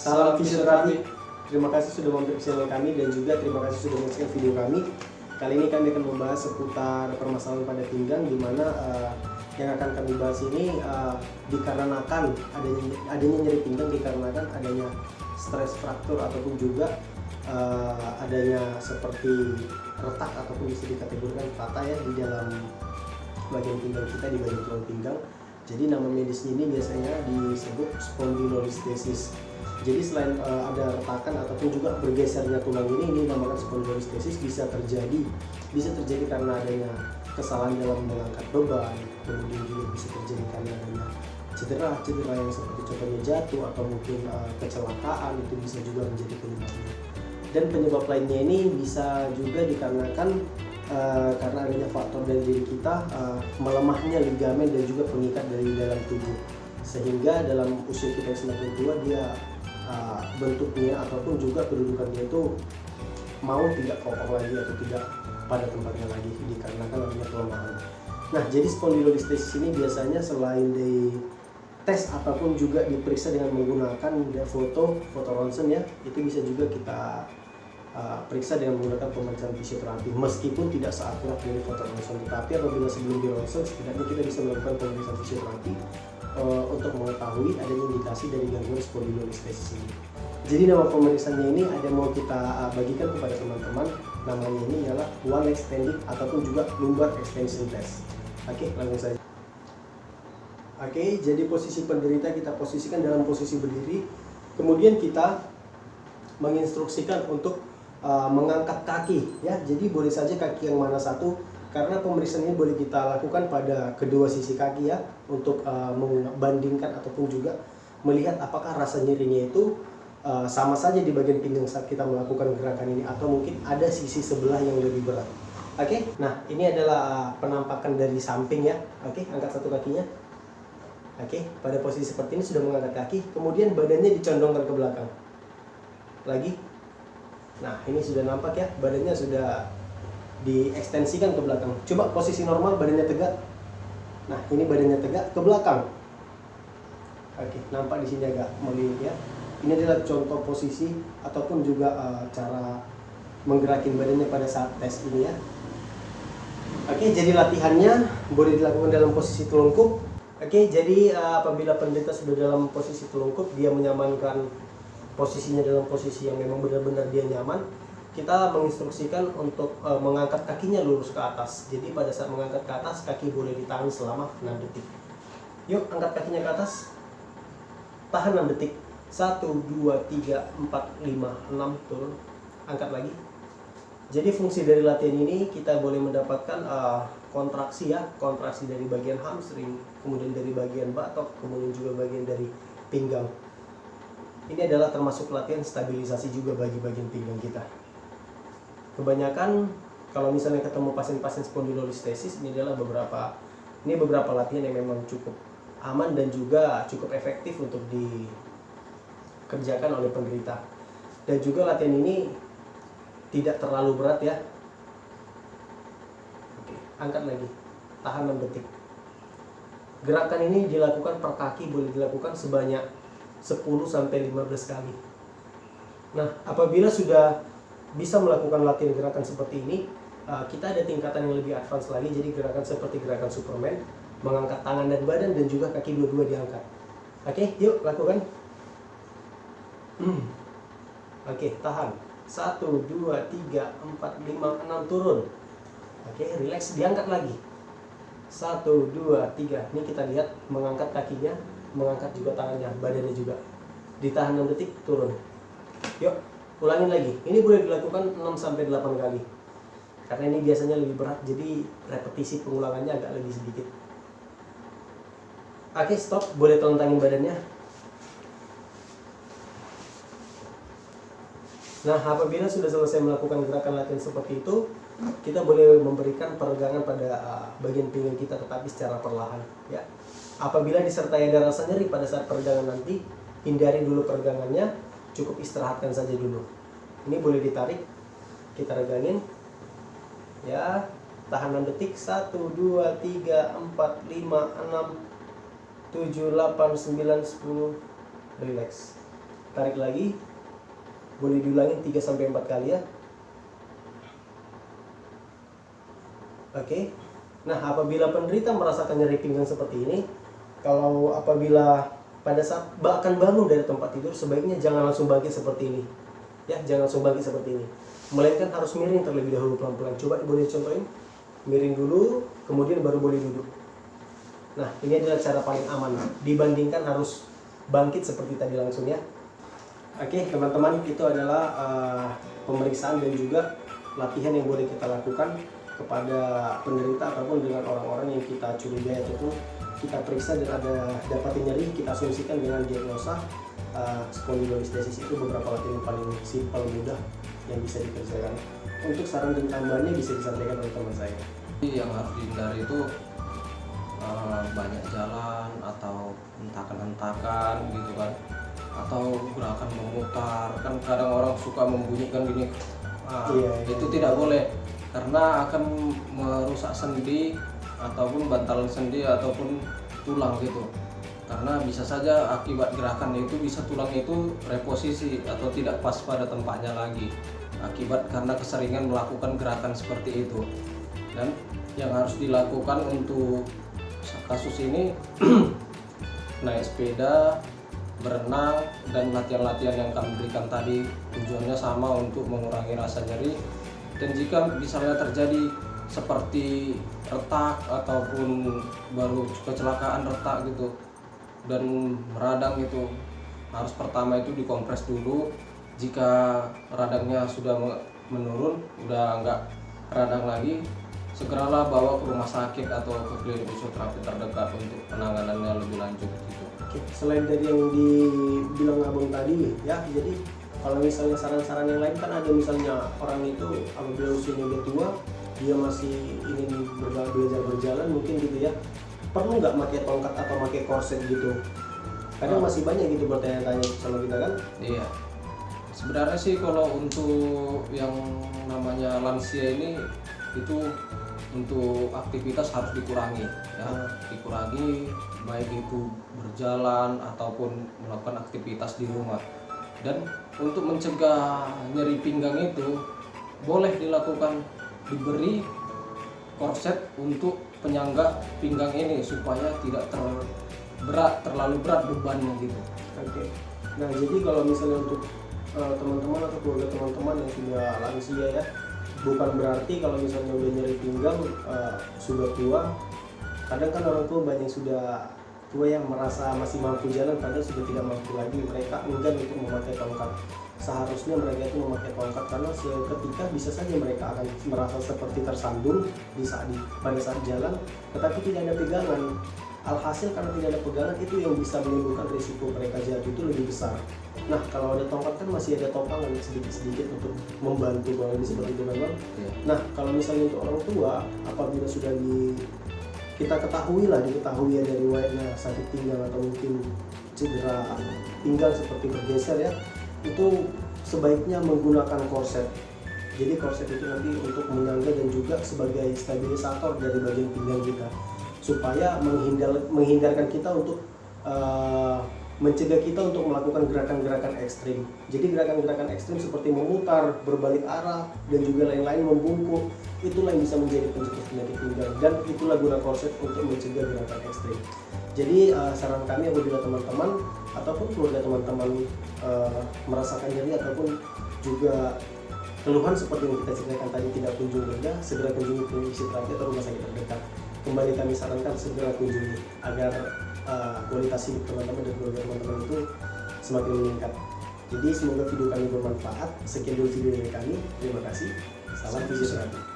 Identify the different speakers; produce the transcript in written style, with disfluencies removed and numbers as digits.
Speaker 1: Salam fisioterapi. Terima kasih sudah mampir ke channel kami dan juga terima kasih sudah menyaksikan video kami. Kali ini kami akan membahas seputar permasalahan pada pinggang, di mana yang akan kami bahas ini dikarenakan adanya nyeri pinggang dikarenakan adanya stres fraktur ataupun juga adanya seperti retak ataupun bisa dikategorikan patah ya di dalam bagian pinggang kita, di bagian tulang pinggang. Jadi nama medisnya ini biasanya disebut spondylolisthesis. Jadi selain ada retakan ataupun juga bergesernya tulang ini dinamakan spondylolisthesis, bisa terjadi karena adanya kesalahan dalam mengangkat beban, kemudian juga bisa terjadi karena adanya cedera yang seperti contohnya jatuh atau mungkin kecelakaan, itu bisa juga menjadi penyebabnya. Dan penyebab lainnya ini bisa juga dikarenakan karena adanya faktor dari diri kita, melemahnya ligamen dan juga pengikat dari dalam tubuh, sehingga dalam usia kita yang semakin tua dia bentuknya ataupun juga kedudukannya itu mau tidak kokoh lagi atau tidak pada tempatnya lagi dikarenakan adanya pelemahan. Nah, jadi spondylolisthesis ini biasanya selain di tes ataupun juga diperiksa dengan menggunakan foto ronsen ya, itu bisa juga kita periksa dengan menggunakan pemeriksaan fisioterapi, meskipun tidak seakurat dari foto ronsen, tetapi apabila sebelum di ronsen setidaknya kita bisa melakukan pemeriksaan fisioterapi untuk mengetahui adanya indikasi dari gangguan spondylolisthesis ini. Jadi nama pemeriksaannya ini ada mau kita bagikan kepada teman-teman, namanya ini adalah one extended ataupun juga lumbar extension test. Oke, langsung saja. Oke, jadi posisi penderita kita posisikan dalam posisi berdiri, kemudian kita menginstruksikan untuk mengangkat kaki ya. Jadi boleh saja kaki yang mana satu, karena pemeriksaan ini boleh kita lakukan pada kedua sisi kaki ya, untuk membandingkan ataupun juga melihat apakah rasa nyerinya itu sama saja di bagian pinggang saat kita melakukan gerakan ini, atau mungkin ada sisi sebelah yang lebih berat. Oke, nah ini adalah penampakan dari samping ya. Oke, angkat satu kakinya. Oke, pada posisi seperti ini sudah mengangkat kaki, kemudian badannya dicondongkan ke belakang. Lagi. Nah, ini sudah nampak ya, badannya sudah diekstensikan ke belakang. Coba posisi normal, badannya tegak. Nah, ini badannya tegak ke belakang. Oke, nampak di sini agak melilit ya. Ini adalah contoh posisi ataupun juga cara menggerakkan badannya pada saat tes ini ya. Oke, jadi latihannya boleh dilakukan dalam posisi telungkup. Oke, jadi apabila penderita sudah dalam posisi telungkup, dia menyamankan posisinya dalam posisi yang memang benar-benar dia nyaman, kita menginstruksikan untuk mengangkat kakinya lurus ke atas. Jadi pada saat mengangkat ke atas, kaki boleh ditahan selama 6 detik. Yuk, angkat kakinya ke atas. Tahan 6 detik. 1, 2, 3, 4, 5, 6, turun. Angkat lagi. Jadi fungsi dari latihan ini kita boleh mendapatkan kontraksi ya, kontraksi dari bagian hamstring, kemudian dari bagian batok, kemudian juga bagian dari pinggang. Ini adalah termasuk latihan stabilisasi juga bagi bagian pinggang kita. Kebanyakan kalau misalnya ketemu pasien-pasien spondylolisthesis, ini adalah beberapa latihan yang memang cukup aman dan juga cukup efektif untuk dikerjakan oleh penderita. Dan juga latihan ini tidak terlalu berat ya. Oke, angkat lagi. Tahan 6 detik. Gerakan ini dilakukan per kaki, boleh dilakukan sebanyak 10-15 kali. Nah, apabila sudah bisa melakukan latihan gerakan seperti ini, kita ada tingkatan yang lebih advance lagi. Jadi gerakan seperti gerakan Superman, mengangkat tangan dan badan dan juga kaki dua-dua diangkat. Oke, yuk lakukan. Oke, tahan. 1, 2, 3, 4, 5, 6, turun. Oke, relax, diangkat lagi. 1, 2, 3. Ini kita lihat mengangkat kakinya, mengangkat juga tangannya, badannya juga. Ditahan 6 detik, turun. Yuk, ulangin lagi. Ini boleh dilakukan 6-8 kali. Karena ini biasanya lebih berat, jadi repetisi pengulangannya agak lebih sedikit. Oke, stop. Boleh telentangin badannya. Nah, apabila sudah selesai melakukan gerakan latihan seperti itu, kita boleh memberikan peregangan pada bagian pinggang kita, tetapi secara perlahan ya. Apabila disertai ada rasa nyeri pada saat peregangan nanti, hindari dulu peregangannya, cukup istirahatkan saja dulu. Ini boleh ditarik, kita regangin ya, tahan 6 detik. 1, 2, 3, 4, 5, 6, 7, 8, 9, 10. Relax. tarik lagi, boleh diulangi 3-4 kali ya. Oke. Nah, apabila penderita merasakan nyeri pinggang seperti ini, kalau apabila pada saat akan bangun dari tempat tidur, sebaiknya jangan langsung bangkit seperti ini. Ya, jangan langsung bangkit seperti ini. Melainkan harus miring terlebih dahulu pelan-pelan. Coba boleh contohin. Miring dulu, kemudian baru boleh duduk. Nah, ini adalah cara paling aman dibandingkan harus bangkit seperti tadi langsung ya. Oke, teman-teman, itu adalah pemeriksaan dan juga latihan yang boleh kita lakukan kepada penderita ataupun dengan orang-orang yang kita curigai ataupun kita periksa dan ada dapat nyeri, kita asumsikan dengan diagnosa spondylolisthesis. Itu beberapa latihan yang paling simpel, mudah yang bisa dikerjakan. Untuk saran dan tambahannya bisa disampaikan oleh teman saya.
Speaker 2: Yang harus dihindari itu banyak jalan atau hentakan-hentakan gitu kan, atau gerakan memutar. Kan kadang orang suka membunyikan gini, itu tidak boleh karena akan merusak sendi ataupun bantalan sendi ataupun tulang gitu. Karena bisa saja akibat gerakan itu bisa tulang itu reposisi atau tidak pas pada tempatnya lagi akibat karena keseringan melakukan gerakan seperti itu. Dan yang harus dilakukan untuk kasus ini naik sepeda, berenang, dan latihan-latihan yang kami berikan tadi tujuannya sama untuk mengurangi rasa nyeri. Dan jika misalnya terjadi seperti retak ataupun baru kecelakaan retak gitu dan meradang, itu harus pertama itu dikompres dulu. Jika radangnya sudah menurun, udah nggak radang lagi, segeralah bawa ke rumah sakit atau ke klinik fisioterapi terdekat untuk penanganannya lebih lanjut gitu.
Speaker 1: Oke, selain dari yang dibilang abang tadi ya, jadi kalau misalnya saran-saran yang lain kan ada, misalnya orang itu apabila usianya udah tua, dia masih ingin belajar berjalan mungkin gitu ya, perlu nggak pakai tongkat atau pakai korset gitu? Kadang masih banyak gitu bertanya-tanya sama kita kan?
Speaker 2: Iya. Sebenarnya sih kalau untuk yang namanya lansia ini itu untuk aktivitas harus dikurangi ya, dikurangi baik itu berjalan ataupun melakukan aktivitas di rumah. Dan untuk mencegah nyeri pinggang itu boleh dilakukan, diberi korset untuk penyangga pinggang ini supaya tidak terlalu berat bebannya gitu.
Speaker 1: Oke. Nah, jadi kalau misalnya untuk teman-teman atau keluarga teman-teman yang sudah lansia ya, bukan berarti kalau misalnya udah nyeri pinggang sudah tua. Kadang kan orang tua banyak sudah tua yang merasa masih mampu jalan padahal sudah tidak mampu lagi, mereka enggan untuk memakai tongkat. Seharusnya mereka itu memakai tongkat karena seketika bisa saja mereka akan merasa seperti tersandung pada saat jalan, tetapi tidak ada pegangan. Alhasil karena tidak ada pegangan itu yang bisa menimbulkan risiko mereka jatuh itu lebih besar. Nah, kalau ada tongkat kan masih ada topangan sedikit-sedikit untuk membantu, kalau seperti itu memang. Nah, kalau misalnya untuk orang tua, apabila sudah kita ketahui ya dari riwayatnya sakit pinggang atau mungkin cedera pinggang seperti bergeser ya, itu sebaiknya menggunakan korset. Jadi korset itu nanti untuk menyangga dan juga sebagai stabilisator dari bagian pinggang kita, supaya menghindarkan kita untuk mencegah kita untuk melakukan gerakan-gerakan ekstrim. Jadi gerakan-gerakan ekstrim seperti memutar, berbalik arah, dan juga lain-lain, membungkuk, itulah yang bisa menjadi pencetus penyakit pinggang, dan itulah guna korset untuk mencegah gerakan ekstrim. Jadi saran kami apabila teman-teman ataupun keluarga teman-teman merasakan nyeri ataupun juga keluhan seperti yang kita ceritakan tadi tidak kunjung reda, segera kunjungi klinik fisioterapi atau rumah sakit terdekat. Kembali kami sarankan segera kunjungi agar kualitas hidup teman-teman dan keluarga teman-teman itu semakin meningkat. Jadi semoga video kami bermanfaat. Sekian dulu video dari kami. Terima kasih. Salam fisioterapi.